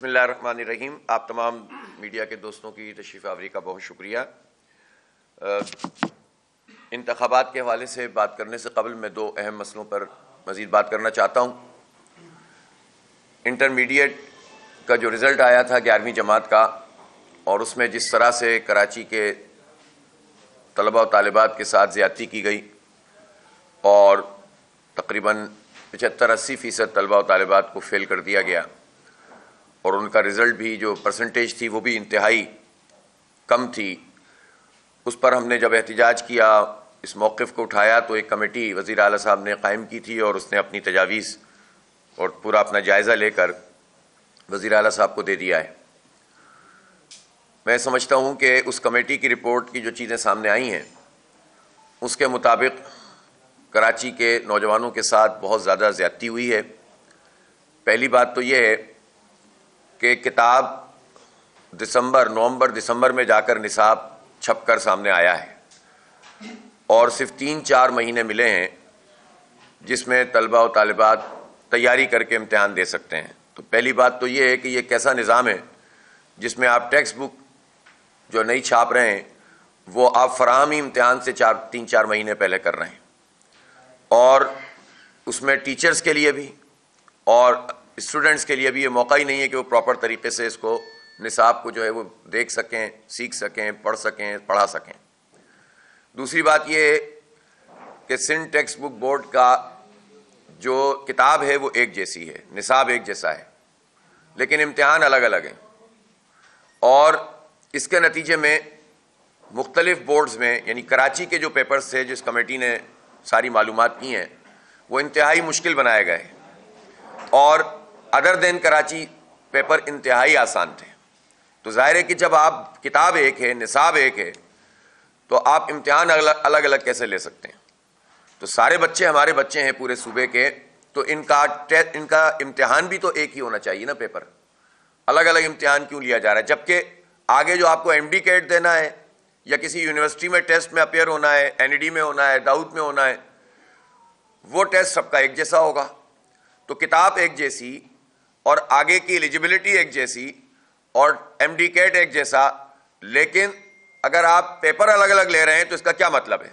بسم اللہ الرحمن الرحیم. آپ تمام میڈیا کے دوستوں کی تشریف آوری کا بہت شکریہ. انتخابات کے حوالے سے بات کرنے سے قبل میں دو اہم مسئلوں پر مزید بات کرنا چاہتا ہوں. انٹرمیڈیٹ کا جو رزلٹ آیا تھا 11ویں جماعت کا، اور اس میں جس طرح سے کراچی کے طلباء و طالبات کے ساتھ زیادتی کی گئی اور تقریباً 75-80% طلباء و طالبات کو فیل کر دیا گیا، اور ان کا رزلٹ بھی جو پرسنٹیج تھی وہ بھی انتہائی کم تھی. اس پر ہم نے جب احتجاج کیا، اس موقف کو اٹھایا، تو ایک کمیٹی وزیر اعلیٰ صاحب نے قائم کی تھی اور اس نے اپنی تجاویز اور پورا اپنا جائزہ لے کر وزیر اعلیٰ صاحب کو دے دیا ہے. میں سمجھتا ہوں کہ اس کمیٹی کی رپورٹ کی جو چیزیں سامنے آئی ہیں اس کے مطابق کراچی کے نوجوانوں کے ساتھ بہت زیادہ زیادتی ہوئی ہے. پہلی بات تو یہ ہے کہ کتاب نومبر دسمبر میں جا کر نصاب چھپ کر سامنے آیا ہے، اور صرف 3-4 مہینے ملے ہیں جس میں طلباء و طالبات تیاری کر کے امتحان دے سکتے ہیں. تو پہلی بات تو یہ ہے کہ یہ کیسا نظام ہے جس میں آپ ٹیکسٹ بک جو نہیں چھاپ رہے ہیں وہ آپ فراہمی امتحان سے 3-4 مہینے پہلے کر رہے ہیں، اور اس میں ٹیچرز کے لیے بھی اور اسٹوڈنٹس کے لیے بھی یہ موقع ہی نہیں ہے کہ وہ پراپر طریقے سے اس کو نصاب کو جو ہے وہ دیکھ سکیں، سیکھ سکیں، پڑھ سکیں، پڑھا سکیں. دوسری بات یہ ہے کہ سندھ ٹیکسٹ بک بورڈ کا جو کتاب ہے وہ ایک جیسی ہے، نصاب ایک جیسا ہے، لیکن امتحان الگ الگ ہیں. اور اس کے نتیجے میں مختلف بورڈز میں، یعنی کراچی کے جو پیپرز تھے جس کمیٹی نے ساری معلومات کی ہیں، وہ انتہائی مشکل بنائے گئے، اور ادر دین کراچی پیپر انتہائی آسان تھے. تو ظاہر ہے کہ جب آپ کتاب ایک ہے، نصاب ایک ہے، تو آپ امتحان الگ الگ کیسے لے سکتے ہیں؟ تو سارے بچے ہمارے بچے ہیں پورے صوبے کے، تو ان کا امتحان بھی تو ایک ہی ہونا چاہیے نا. پیپر الگ الگ امتحان کیوں لیا جا رہا ہے؟ جبکہ آگے جو آپ کو ایم ڈی کیٹ دینا ہے یا کسی یونیورسٹی میں ٹیسٹ میں اپیئر ہونا ہے، این ای ڈی میں ہونا ہے، داؤد میں ہونا ہے، وہ ٹیسٹ سب کا ایک جیسا ہوگا. تو کتاب ایک جیسی اور آگے کی ایلیجبلٹی ایک جیسی اور ایم ڈی کیٹ ایک جیسا، لیکن اگر آپ پیپر الگ الگ لے رہے ہیں تو اس کا کیا مطلب ہے؟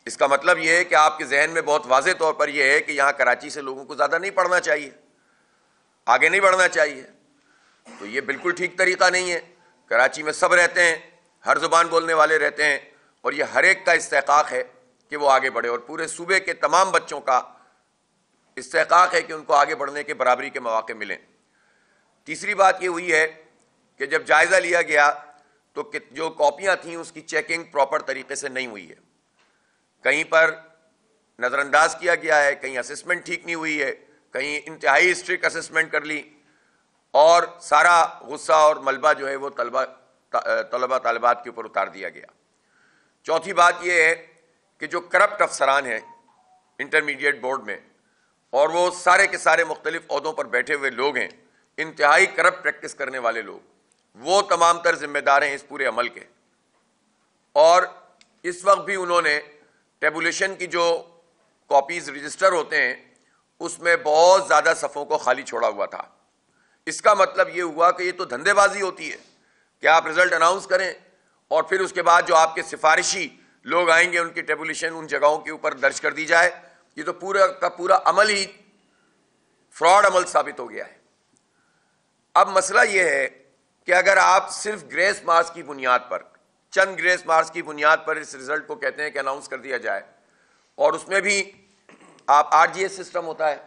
اس کا مطلب یہ ہے کہ آپ کے ذہن میں بہت واضح طور پر یہ ہے کہ یہاں کراچی سے لوگوں کو زیادہ نہیں پڑھنا چاہیے، آگے نہیں بڑھنا چاہیے. تو یہ بالکل ٹھیک طریقہ نہیں ہے. کراچی میں سب رہتے ہیں، ہر زبان بولنے والے رہتے ہیں، اور یہ ہر ایک کا استحقاق ہے کہ وہ آگے بڑھے، اور پورے صوبے کے تمام بچوں کا استحقاق ہے کہ ان کو آگے بڑھنے کے برابری کے مواقع ملیں. تیسری بات یہ ہوئی ہے کہ جب جائزہ لیا گیا تو جو کاپیاں تھیں اس کی چیکنگ پراپر طریقے سے نہیں ہوئی ہے، کہیں پر نظر انداز کیا گیا ہے، کہیں اسسمنٹ ٹھیک نہیں ہوئی ہے، کہیں انتہائی اسٹرکٹ اسسمنٹ کر لی، اور سارا غصہ اور ملبہ جو ہے وہ طلبہ طالبات کے اوپر اتار دیا گیا. چوتھی بات یہ ہے کہ جو کرپٹ افسران ہیں انٹرمیڈیٹ بورڈ میں، اور وہ سارے کے سارے مختلف عہدوں پر بیٹھے ہوئے لوگ ہیں، انتہائی کرپٹ پریکٹس کرنے والے لوگ، وہ تمام تر ذمہ دار ہیں اس پورے عمل کے. اور اس وقت بھی انہوں نے ٹیبولیشن کی جو کاپیز رجسٹر ہوتے ہیں اس میں بہت زیادہ صفوں کو خالی چھوڑا ہوا تھا. اس کا مطلب یہ ہوا کہ یہ تو دھندے بازی ہوتی ہے کہ آپ رزلٹ اناؤنس کریں اور پھر اس کے بعد جو آپ کے سفارشی لوگ آئیں گے ان کی ٹیبولیشن ان جگہوں کے اوپر درج کر دی جائے. یہ تو پورا کا پورا عمل ہی فراڈ عمل ثابت ہو گیا ہے. اب مسئلہ یہ ہے کہ اگر آپ صرف گریس مارکس کی بنیاد پر، چند گریس مارکس کی بنیاد پر اس رزلٹ کو کہتے ہیں کہ اناؤنس کر دیا جائے، اور اس میں بھی آپ آر جی ایس سسٹم ہوتا ہے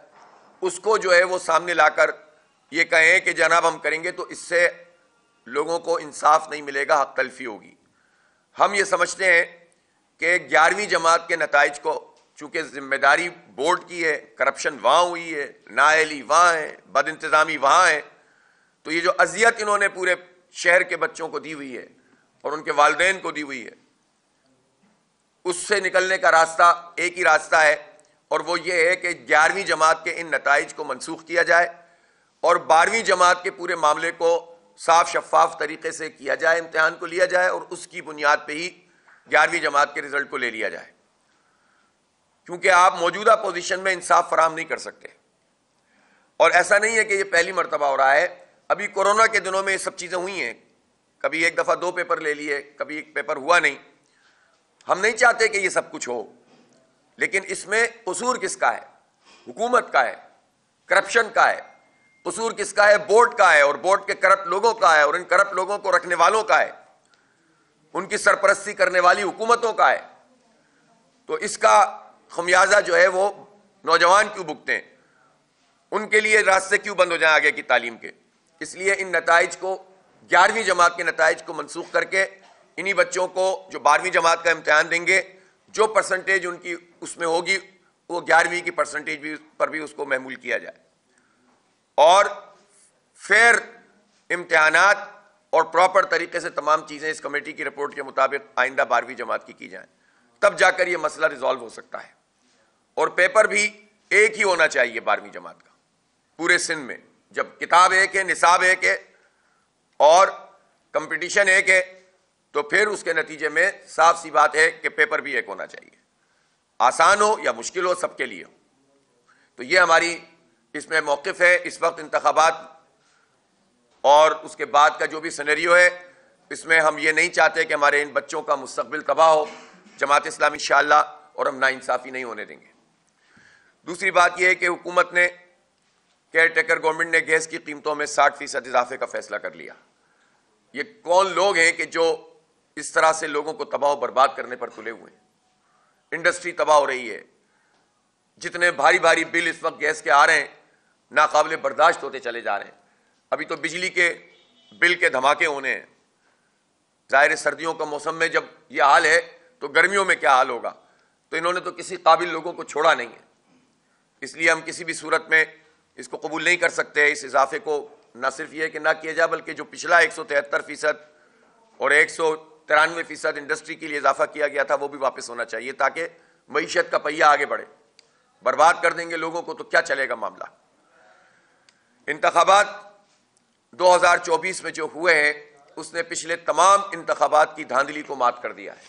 اس کو جو ہے وہ سامنے لا کر یہ کہیں کہ جناب ہم کریں گے، تو اس سے لوگوں کو انصاف نہیں ملے گا، حق تلفی ہوگی. ہم یہ سمجھتے ہیں کہ 11ویں جماعت کے نتائج کو، چونکہ ذمہ داری بورڈ کی ہے، کرپشن وہاں ہوئی ہے، نااہلی وہاں ہے، بد انتظامی وہاں ہے، تو یہ جو اذیت انہوں نے پورے شہر کے بچوں کو دی ہوئی ہے اور ان کے والدین کو دی ہوئی ہے، اس سے نکلنے کا راستہ ایک ہی راستہ ہے، اور وہ یہ ہے کہ 11ویں جماعت کے ان نتائج کو منسوخ کیا جائے اور 12ویں جماعت کے پورے معاملے کو صاف شفاف طریقے سے کیا جائے، امتحان کو لیا جائے اور اس کی بنیاد پہ ہی 11ویں جماعت کے رزلٹ کو لے لیا جائے. کیونکہ آپ موجودہ پوزیشن میں انصاف فراہم نہیں کر سکتے، اور ایسا نہیں ہے کہ یہ پہلی مرتبہ ہو رہا ہے. ابھی کورونا کے دنوں میں یہ سب چیزیں ہوئی ہیں، کبھی ایک دفعہ 2 پیپر لے لیے، کبھی ایک پیپر ہوا نہیں. ہم نہیں چاہتے کہ یہ سب کچھ ہو، لیکن اس میں قصور کس کا ہے؟ حکومت کا ہے، کرپشن کا ہے. قصور کس کا ہے؟ بورڈ کا ہے، اور بورڈ کے کرپٹ لوگوں کا ہے، اور ان کرپٹ لوگوں کو رکھنے والوں کا ہے، ان کی سرپرستی کرنے والی حکومتوں کا ہے. تو اس کا خمیازہ جو ہے وہ نوجوان کیوں بھگتے ہیں؟ ان کے لیے راستے کیوں بند ہو جائیں آگے کی تعلیم کے؟ اس لیے ان نتائج کو، 11ویں جماعت کے نتائج کو منسوخ کر کے انہی بچوں کو جو 12ویں جماعت کا امتحان دیں گے، جو پرسنٹیج ان کی اس میں ہوگی وہ 11ویں کی پرسنٹیج پر بھی اس کو محمول کیا جائے، اور فیئر امتحانات اور پراپر طریقے سے تمام چیزیں اس کمیٹی کی رپورٹ کے مطابق آئندہ 12ویں جماعت کی جائیں. تب جا کر یہ مسئلہ ریزالو ہو سکتا ہے. اور پیپر بھی ایک ہی ہونا چاہیے 12ویں جماعت کا پورے سندھ میں. جب کتاب ایک ہے، نصاب ایک ہے اور کمپٹیشن ایک ہے، تو پھر اس کے نتیجے میں صاف سی بات ہے کہ پیپر بھی ایک ہونا چاہیے. آسان ہو یا مشکل ہو، سب کے لیے ہو. تو یہ ہماری اس میں موقف ہے. اس وقت انتخابات اور اس کے بعد کا جو بھی سینیریو ہے، اس میں ہم یہ نہیں چاہتے کہ ہمارے ان بچوں کا مستقبل تباہ ہو. جماعت اسلامی انشاءاللہ، اور ہم ناانصافی نہیں ہونے دیں گے. دوسری بات یہ ہے کہ حکومت نے، کیئر ٹیکر گورنمنٹ نے گیس کی قیمتوں میں 60% اضافے کا فیصلہ کر لیا. یہ کون لوگ ہیں کہ جو اس طرح سے لوگوں کو تباہ و برباد کرنے پر تلے ہوئے ہیں؟ انڈسٹری تباہ ہو رہی ہے. جتنے بھاری بھاری بل اس وقت گیس کے آ رہے ہیں، ناقابل برداشت ہوتے چلے جا رہے ہیں. ابھی تو بجلی کے بل کے دھماکے ہونے ہیں. ظاہر ہے سردیوں کا موسم میں جب یہ حال ہے تو گرمیوں میں کیا حال ہوگا؟ تو انہوں نے تو کسی قابل لوگوں کو چھوڑا نہیں ہے. اس لیے ہم کسی بھی صورت میں اس کو قبول نہیں کر سکتے. اس اضافے کو نہ صرف یہ کہ نہ کیا جائے، بلکہ جو پچھلا 173% اور 193% انڈسٹری کے لیے اضافہ کیا گیا تھا وہ بھی واپس ہونا چاہیے، تاکہ معیشت کا پہیہ آگے بڑھے. برباد کر دیں گے لوگوں کو تو کیا چلے گا معاملہ. انتخابات 2024 میں جو ہوئے ہیں، اس نے پچھلے تمام انتخابات کی دھاندلی کو مات کر دیا ہے.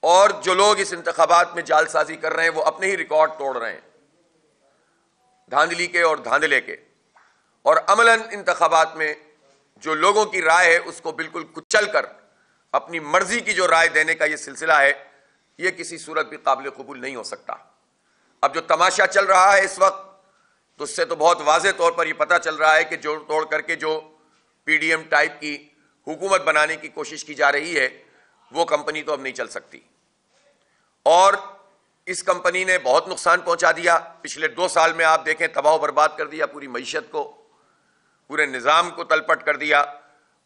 اور جو لوگ اس انتخابات میں جعل سازی کر رہے ہیں وہ اپنے ہی ریکارڈ توڑ رہے ہیں، دھاندلی کے اور دھاندلے کے. اور عملاً انتخابات میں جو لوگوں کی رائے ہے اس کو بالکل کچل کر اپنی مرضی کی جو رائے دینے کا یہ سلسلہ ہے، یہ کسی صورت بھی قابل قبول نہیں ہو سکتا. اب جو تماشا چل رہا ہے اس وقت، تو اس سے تو بہت واضح طور پر یہ پتہ چل رہا ہے کہ جوڑ توڑ کر کے جو پی ڈی ایم ٹائپ کی حکومت بنانے کی کوشش کی جا رہی ہے، وہ کمپنی تو اب نہیں چل سکتی. اور اس کمپنی نے بہت نقصان پہنچا دیا. پچھلے 2 سال میں آپ دیکھیں تباہ و برباد کر دیا پوری معیشت کو، پورے نظام کو تلپٹ کر دیا.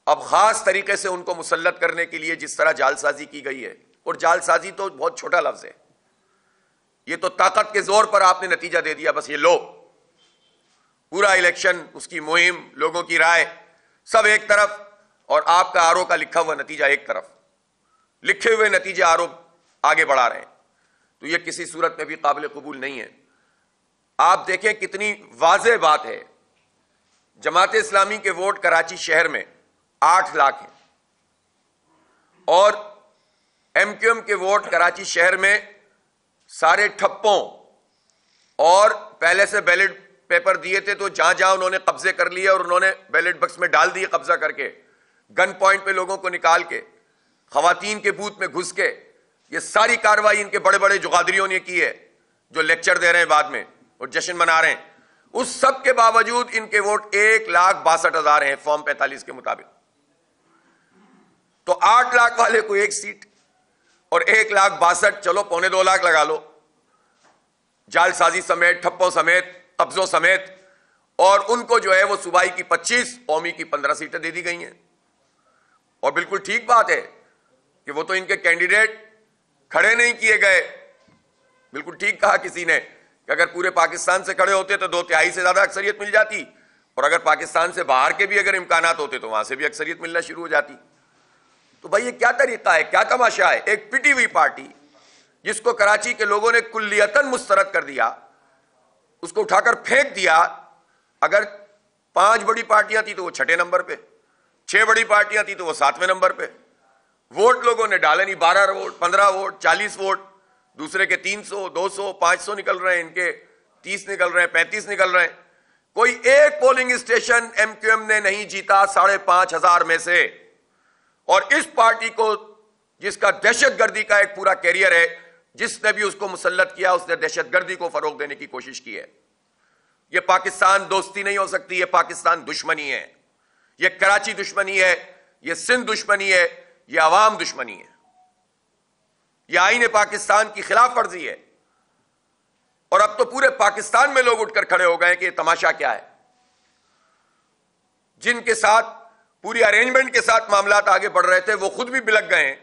اب خاص طریقے سے ان کو مسلط کرنے کے لیے جس طرح جعل سازی کی گئی ہے، اور جعل سازی تو بہت چھوٹا لفظ ہے، یہ تو طاقت کے زور پر آپ نے نتیجہ دے دیا. بس یہ لو، پورا الیکشن، اس کی مہم، لوگوں کی رائے سب ایک طرف، اور آپ کا آر او کا لکھا ہوا نتیجہ ایک طرف. لکھے ہوئے نتیجے آر او آگے بڑھا رہے ہیں. تو یہ کسی صورت میں بھی قابل قبول نہیں ہے. آپ دیکھیں کتنی واضح بات ہے. جماعت اسلامی کے ووٹ کراچی شہر میں 8 لاکھ ہیں، اور ایم کیو ایم کے ووٹ کراچی شہر میں سارے ٹھپوں، اور پہلے سے بیلٹ پیپر دیے تھے تو جہاں جہاں انہوں نے قبضے کر لیے اور انہوں نے بیلٹ بکس میں ڈال دیے قبضہ کر کے، گن پوائنٹ پہ لوگوں کو نکال کے، خواتین کے بوتھ میں گھس کے، یہ ساری کاروائی ان کے بڑے بڑے جغادریوں نے کی ہے جو لیکچر دے رہے ہیں بعد میں اور جشن منا رہے ہیں. اس سب کے باوجود ان کے ووٹ 1,62,000 ہیں فارم 45 کے مطابق. تو 8 لاکھ والے کو 1 سیٹ اور 1,62,000، چلو 1.25 لاکھ لگا لو، جعل سازی سمیت، ٹھپوں سمیت، قبضوں سمیت. اور ان کو جو ہے وہ صوبائی کی 25، قومی کی 15 سیٹیں دے دی گئی ہیں. اور بالکل ٹھیک بات ہے کہ وہ تو ان کے کینڈیڈیٹ کھڑے نہیں کیے گئے. بالکل ٹھیک کہا کسی نے کہ اگر پورے پاکستان سے کھڑے ہوتے تو 2/3 سے زیادہ اکثریت مل جاتی، اور اگر پاکستان سے باہر کے بھی اگر امکانات ہوتے تو وہاں سے بھی اکثریت ملنا شروع ہو جاتی. تو بھائی یہ کیا طریقہ ہے، کیا تماشا ہے؟ ایک پٹی ہوئی پارٹی جس کو کراچی کے لوگوں نے کلیتاً مسترد کر دیا، اس کو اٹھا کر پھینک دیا. اگر 5 بڑی پارٹیاں تھیں تو وہ 6 نمبر پہ، 6 بڑی پارٹیاں تھیں تو وہ 7ویں نمبر پہ. ووٹ لوگوں نے ڈالے نہیں، 12 ووٹ، 15 ووٹ، 40 ووٹ. دوسرے کے 300، 200، 500 نکل رہے ہیں، ان کے 30 نکل رہے ہیں، 35 نکل رہے ہیں. کوئی ایک polling station M Q M نے نہیں جیتا 5,500 میں سے. اور اس پارٹی کو جس کا دہشت گردی کا ایک پورا کیریئر ہے، جس نے بھی اس کو مسلط کیا اس نے دہشت گردی کو فروغ دینے کی کوشش کی ہے. یہ پاکستان دوستی نہیں ہو سکتی، یہ پاکستان دشمنی ہے، یہ کراچی دشمنی ہے، یہ سندھ دشمنی ہے، یہ عوام دشمنی ہے، یہ آئین پاکستان کی خلاف ورزی ہے. اور اب تو پورے پاکستان میں لوگ اٹھ کر کھڑے ہو گئے کہ یہ تماشا کیا ہے. جن کے ساتھ پوری ارینجمنٹ کے ساتھ معاملات آگے بڑھ رہے تھے وہ خود بھی بلک گئے ہیں،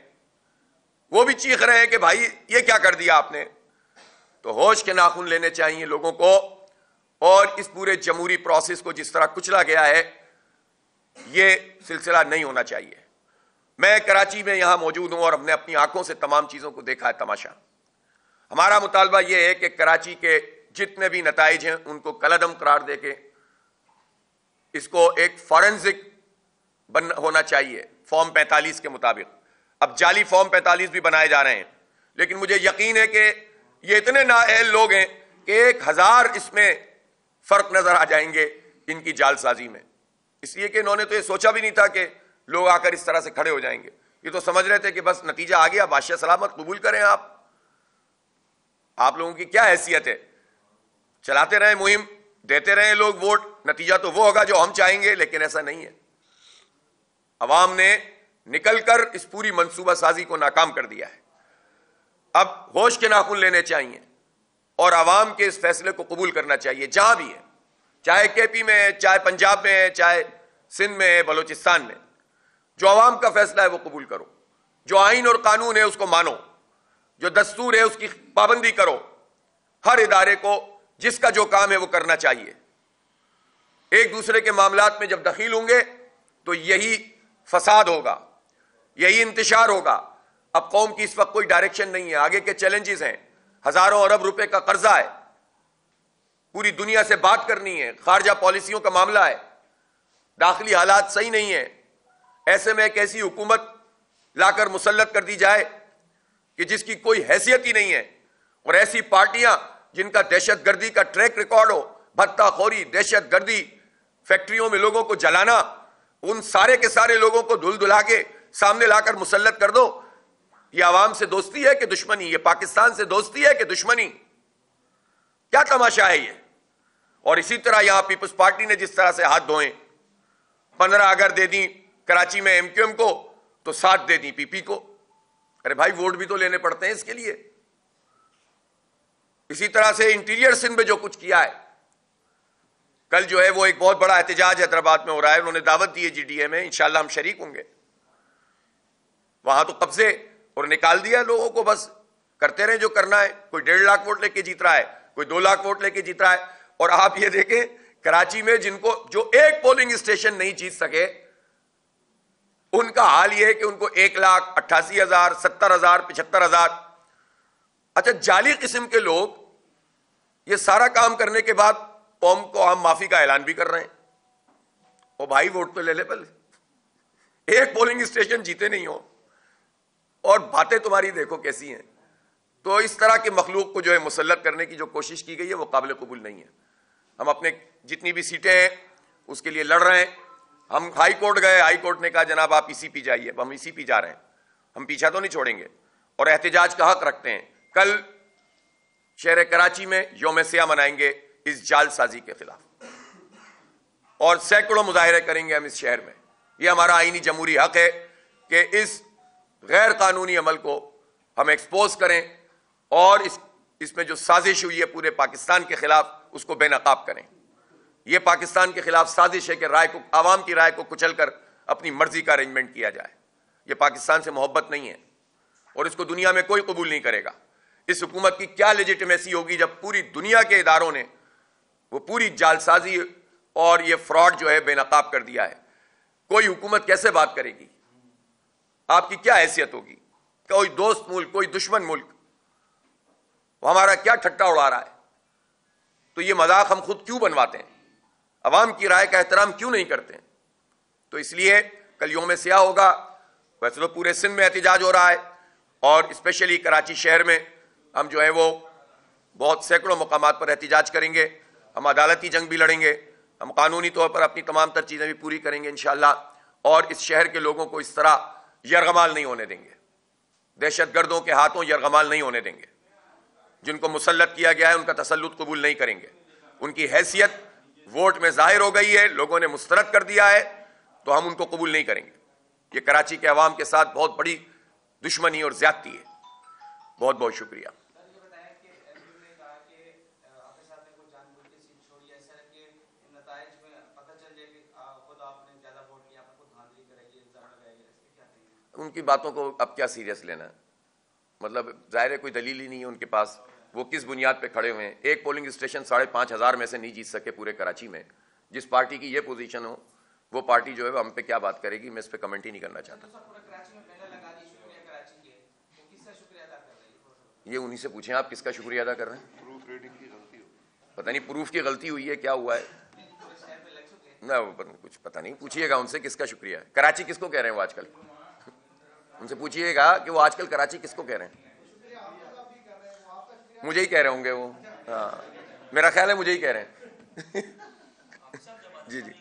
وہ بھی چیخ رہے ہیں کہ بھائی یہ کیا کر دیا آپ نے. تو ہوش کے ناخن لینے چاہیے لوگوں کو، اور اس پورے جمہوری پروسیس کو جس طرح کچلا گیا ہے یہ سلسلہ نہیں ہونا چاہیے. میں کراچی میں یہاں موجود ہوں اور ہم نے اپنی آنکھوں سے تمام چیزوں کو دیکھا ہے تماشا. ہمارا مطالبہ یہ ہے کہ کراچی کے جتنے بھی نتائج ہیں ان کو کالعدم قرار دے کے اس کو ایک فورنزک ہونا چاہیے فارم 45 کے مطابق. اب جعلی فارم 45 بھی بنائے جا رہے ہیں، لیکن مجھے یقین ہے کہ یہ اتنے نااہل لوگ ہیں کہ 1,000 اس میں فرق نظر آ جائیں گے ان کی جعل سازی میں. اس لیے کہ انہوں نے تو یہ سوچا بھی نہیں تھا کہ لوگ آ کر اس طرح سے کھڑے ہو جائیں گے. یہ تو سمجھ رہے تھے کہ بس نتیجہ آ گیا، بادشاہ سلامت، قبول کریں آپ لوگوں کی کیا حیثیت ہے. چلاتے رہیں مہم، دیتے رہیں لوگ ووٹ، نتیجہ تو وہ ہوگا جو ہم چاہیں گے، لیکن ایسا نہیں ہے. عوام نے نکل کر اس پوری منصوبہ سازی کو ناکام کر دیا ہے. اب ہوش کے ناخن لینے چاہیے اور عوام کے اس فیصلے کو قبول کرنا چاہیے جہاں بھی ہے، چاہے کے پی میں ہے، چاہے پنجاب میں ہے، چاہے سندھ میں ہے، بلوچستان میں. جو عوام کا فیصلہ ہے وہ قبول کرو، جو آئین اور قانون ہے اس کو مانو، جو دستور ہے اس کی پابندی کرو. ہر ادارے کو جس کا جو کام ہے وہ کرنا چاہیے. ایک دوسرے کے معاملات میں جب دخیل ہوں گے تو یہی فساد ہوگا، یہی انتشار ہوگا. اب قوم کی اس وقت کوئی ڈائریکشن نہیں ہے، آگے کے چیلنجز ہیں، ہزاروں ارب روپے کا قرضہ ہے، پوری دنیا سے بات کرنی ہے، خارجہ پالیسیوں کا معاملہ ہے، داخلی حالات صحیح نہیں ہیں. ایسے میں ایک ایسی حکومت لا کر مسلط کر دی جائے کہ جس کی کوئی حیثیت ہی نہیں ہے، اور ایسی پارٹیاں جن کا دہشت گردی کا ٹریک ریکارڈ ہو، بھتہ خوری، دہشت گردی، فیکٹریوں میں لوگوں کو جلانا، ان سارے کے سارے لوگوں کو دھل دھلا کے سامنے لا کر مسلط کر دو. یہ عوام سے دوستی ہے کہ دشمنی؟ یہ پاکستان سے دوستی ہے کہ دشمنی؟ کیا تماشا ہے یہ؟ اور اسی طرح یہاں پیپلز پارٹی نے جس طرح سے ہاتھ دھوئے، 15 اگر دے دیں کراچی میں ایم کیو ایم کو تو 7 دے دیں پی پی کو. ارے بھائی ووٹ بھی تو لینے پڑتے ہیں اس کے لیے. اسی طرح سے انٹیریئر سندھ میں جو کچھ کیا ہے، کل جو ہے وہ ایک بہت بڑا احتجاج حیدرآباد میں ہو رہا ہے، انہوں نے دعوت دی ہے جی ڈی اے میں، انشاءاللہ ہم شریک ہوں گے. وہاں تو قبضے اور نکال دیا لوگوں کو، بس کرتے رہے جو کرنا ہے. کوئی 1.5 لاکھ ووٹ لے کے جیت رہا ہے، کوئی 2 لاکھ ووٹ لے کے جیت رہا ہے. اور آپ یہ دیکھیں کراچی میں جن کو جو ایک پولنگ اسٹیشن نہیں جیت سکے ان کا حال یہ ہے کہ ان کو 1,88,000 70,000 75,000. اچھا جعلی قسم کے لوگ یہ سارا کام کرنے کے بعد قوم کو ہم معافی کا اعلان بھی کر رہے ہیں. او بھائی ووٹ تو لے لے پہلے، ایک پولنگ اسٹیشن جیتے نہیں ہو اور باتیں تمہاری دیکھو کیسی ہیں. تو اس طرح کے مخلوق کو جو ہے مسلط کرنے کی جو کوشش کی گئی ہے وہ قابل قبول نہیں ہے. ہم اپنے جتنی بھی سیٹیں ہیں اس کے لیے لڑ رہے ہیں. ہم ہائی کورٹ گئے، ہائی کورٹ نے کہا جناب آپ اسی پی جائیے. اب ہم اسی پی جا رہے ہیں، ہم پیچھا تو نہیں چھوڑیں گے اور احتجاج کا حق رکھتے ہیں. کل شہر کراچی میں یوم سیاہ منائیں گے اس جعل سازی کے خلاف، اور سینکڑوں مظاہرے کریں گے ہم اس شہر میں. یہ ہمارا آئینی جمہوری حق ہے کہ اس غیر قانونی عمل کو ہم ایکسپوز کریں اور اس میں جو سازش ہوئی ہے پورے پاکستان کے خلاف اس کو بے نقاب کریں. یہ پاکستان کے خلاف سازش ہے کہ عوام کی رائے کو کچل کر اپنی مرضی کا ارینجمنٹ کیا جائے. یہ پاکستان سے محبت نہیں ہے اور اس کو دنیا میں کوئی قبول نہیں کرے گا. اس حکومت کی کیا لیجیٹمیسی ہوگی جب پوری دنیا کے اداروں نے وہ پوری جعل سازی اور یہ فراڈ جو ہے بے نقاب کر دیا ہے. کوئی حکومت کیسے بات کرے گی؟ آپ کی کیا حیثیت ہوگی؟ کوئی دوست ملک، کوئی دشمن ملک وہ ہمارا کیا ٹھٹا اڑا رہا ہے؟ تو یہ مذاق ہم خود کیوں بنواتے ہیں؟ عوام کی رائے کا احترام کیوں نہیں کرتے ہیں؟ تو اس لیے کل یوم سیاہ ہوگا. ویسے تو پورے سندھ میں احتجاج ہو رہا ہے اور اسپیشلی کراچی شہر میں ہم جو ہے وہ بہت سینکڑوں مقامات پر احتجاج کریں گے. ہم عدالتی جنگ بھی لڑیں گے. ہم قانونی طور پر اپنی تمام تر چیزیں بھی پوری کریں گے انشاءاللہ، اور اس شہر کے لوگوں کو اس طرح یرغمال نہیں ہونے دیں گے، دہشت گردوں کے ہاتھوں یرغمال نہیں ہونے دیں گے۔ جن کو مسلط کیا گیا ہے ان کا تسلط قبول نہیں کریں گے۔ ان کی حیثیت ووٹ میں ظاہر ہو گئی ہے، لوگوں نے مسترد کر دیا ہے، تو ہم ان کو قبول نہیں کریں گے۔ یہ کراچی کے عوام کے ساتھ بہت بڑی دشمنی اور زیادتی ہے۔ بہت بہت شکریہ۔ ان کی باتوں کو اب کیا سیریس لینا ہے؟ مطلب ظاہر ہے کوئی دلیل ہی نہیں ہے ان کے پاس، وہ کس بنیاد پہ کھڑے ہوئے ہیں؟ ایک پولنگ اسٹیشن 5,500 میں سے نہیں جیت سکے پورے کراچی میں۔ جس پارٹی کی یہ پوزیشن ہو وہ پارٹی جو ہے ہم پہ کیا بات کرے گی، میں اس پہ کمنٹ ہی نہیں کرنا چاہتا۔ یہ انہی سے پوچھیں آپ کس کا شکریہ ادا کر رہے ہیں؟ پتہ نہیں پروف کی غلطی ہوئی ہے، کیا ہوا ہے نہ کچھ پتہ نہیں، پوچھیے گا ان سے کس کا شکریہ ہے۔ کراچی کس کو کہہ رہے ہیں وہ آج کل؟ ان سے پوچھیے گا کہ وہ آج کل کراچی کس کو کہہ رہے ہیں؟ مجھے ہی کہہ رہے ہوں گے وہ، ہاں میرا خیال ہے مجھے ہی کہہ رہے ہیں۔ جی جی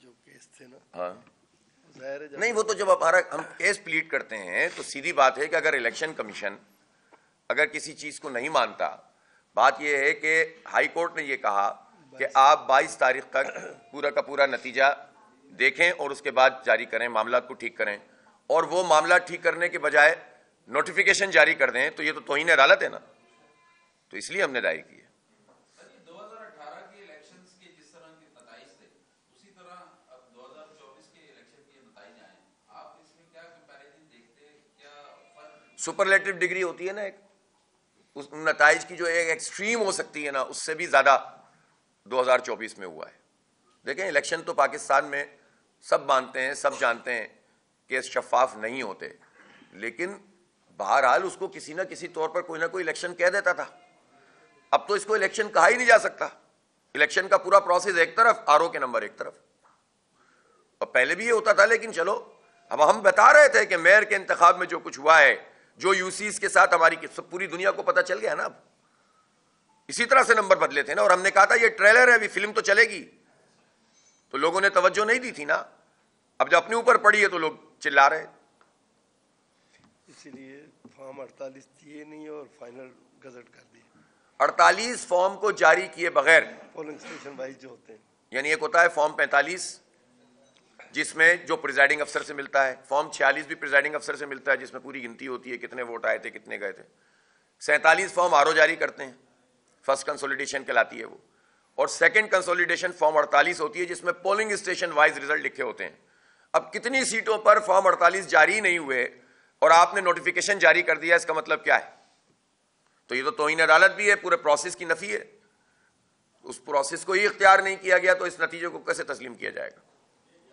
جو کیس تھے نا، ہاں نہیں، وہ تو جب ہم کیس پلیٹ کرتے ہیں تو سیدھی بات ہے کہ اگر الیکشن کمیشن اگر کسی چیز کو نہیں مانتا، بات یہ ہے کہ ہائی کورٹ نے یہ کہا کہ آپ 22 تاریخ تک پورا کا پورا نتیجہ دیکھیں اور اس کے بعد جاری کریں، معاملات کو ٹھیک کریں، اور وہ معاملات ٹھیک کرنے کے بجائے نوٹیفیکیشن جاری کر دیں تو یہ تو توہین عدالت ہے نا، تو اس لیے ہم نے دائر کی ہے۔ 2018 کے الیکشنز کے جس طرح کے نتائج تھے اسی طرح اب 2024 کے الیکشن کے نتائج آئے ہیں، آپ اس میں کیا کمپیریزن دیکھتے ہیں؟ کیا فرق؟ سپرلیٹو ڈگری ہوتی ہے نا ایک، اس نتائج کی جو ایک ایکسٹریم ہو سکتی ہے نا، اس سے بھی زیادہ 2024 میں ہوا ہے۔ دیکھیں الیکشن تو پاکستان میں سب مانتے ہیں، سب جانتے ہیں کہ شفاف نہیں ہوتے، لیکن بہرحال اس کو کسی نہ کسی طور پر کوئی نہ کوئی الیکشن کہہ دیتا تھا۔ اب تو اس کو الیکشن کہا ہی نہیں جا سکتا، الیکشن کا پورا پروسیس ایک طرف، آر او کے نمبر ایک طرف، اور پہلے بھی یہ ہوتا تھا، لیکن چلو اب ہم بتا رہے تھے کہ میئر کے انتخاب میں جو کچھ ہوا ہے، جو یو سیز کے ساتھ ہماری پوری دنیا کو پتہ چل گیا نا، اب اسی طرح سے نمبر بدلے تھے نا، اور ہم نے کہا تھا یہ ٹریلر ہے، ابھی فلم تو چلے گی، تو لوگوں نے توجہ نہیں دی تھی نا، اب جب اپنے اوپر پڑی ہے تو لوگ چلا رہے۔ اسی لیے فارم 48 دیے نہیں اور فائنل گزٹ کر دیے۔ 48 فارم کو جاری کیے بغیر، پولنگ اسٹیشن وائز جو ہوتے ہیں، یعنی ایک ہوتا ہے فارم 45 جس میں جو پریزائڈنگ افسر سے ملتا ہے، فارم 46 بھی پریزائڈنگ افسر سے ملتا ہے جس میں پوری گنتی ہوتی ہے کتنے ووٹ آئے تھے کتنے گئے تھے، 47 فارم آر او جاری کرتے ہیں، فرسٹ کنسولیڈیشن کہلاتی ہے وہ، اور سیکنڈ کنسولیڈیشن فارم 48 ہوتی ہے جس میں پولنگ اسٹیشن وائز ریزلٹ لکھے ہوتے ہیں۔ اب کتنی سیٹوں پر فارم 48 جاری نہیں ہوئے اور آپ نے نوٹیفیکیشن جاری کر دیا، اس کا مطلب کیا ہے؟ تو یہ تو توہین عدالت بھی ہے، پورے پروسیس کی نفی ہے۔ اس پروسیس کو ہی اختیار نہیں کیا گیا تو اس نتیجے کو کیسے تسلیم کیا جائے گا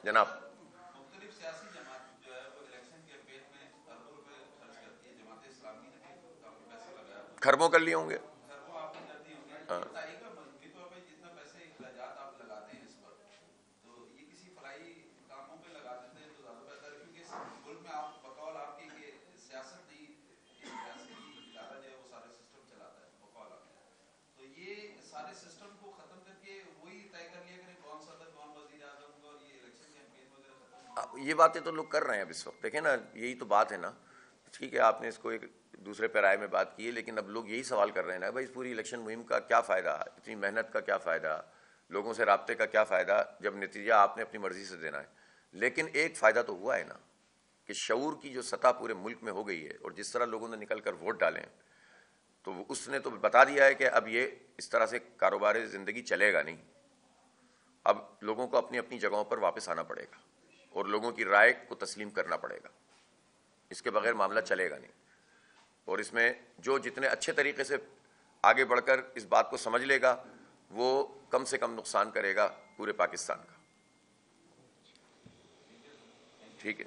جناب؟ مختلف سیاسی جماعت جو ہے وہ الیکشن کیمپین میں اربوں روپے خرچ کرتی ہے، جماعت اسلامی نے بھی کافی پیسے لگایا، خربوں کر لیے ہوں گے۔ خربوں آپ نے کر دی ہوں گے، بتائیے گا مجموعی طور پہ جتنا پیسے اخراجات آپ لگاتے ہیں اس پر، تو یہ کسی فلاحی کاموں پہ لگا دیتے ہیں تو زیادہ بہتر ہے، کیونکہ ملک میں آپ بقول آپ کی کہ سیاست نہیں، ایک ریاستی ادارہ جو ہے وہ سارے سسٹم چلاتا ہے بقول آپ کی، تو یہ سارے سسٹم کو ختم کر کے وہی طے کر لیا کریں کون صدر کون وزیر اعظم ہوگا، اور یہ الیکشن کیمپین وغیرہ ختم۔ یہ باتیں تو لوگ کر رہے ہیں اب اس وقت، دیکھیں نا یہی تو بات ہے نا، ٹھیک ہے آپ نے اس کو ایک دوسرے پیرائے میں بات کی ہے، لیکن اب لوگ یہی سوال کر رہے ہیں نا بھائی اس پوری الیکشن مہم کا کیا فائدہ، اتنی محنت کا کیا فائدہ، لوگوں سے رابطے کا کیا فائدہ، جب نتیجہ آپ نے اپنی مرضی سے دینا ہے۔ لیکن ایک فائدہ تو ہوا ہے نا کہ شعور کی جو سطح پورے ملک میں ہو گئی ہے، اور جس طرح لوگوں نے نکل کر ووٹ ڈالے ہیں، تو اس نے تو بتا دیا ہے کہ اب یہ اس طرح سے کاروبار زندگی چلے گا نہیں، اب لوگوں کو اپنی اپنی جگہوں پر واپس آنا پڑے گا اور لوگوں کی رائے کو تسلیم کرنا پڑے گا، اس کے بغیر معاملہ چلے گا نہیں۔ اور اس میں جو جتنے اچھے طریقے سے آگے بڑھ کر اس بات کو سمجھ لے گا وہ کم سے کم نقصان کرے گا پورے پاکستان کا۔ ٹھیک ہے۔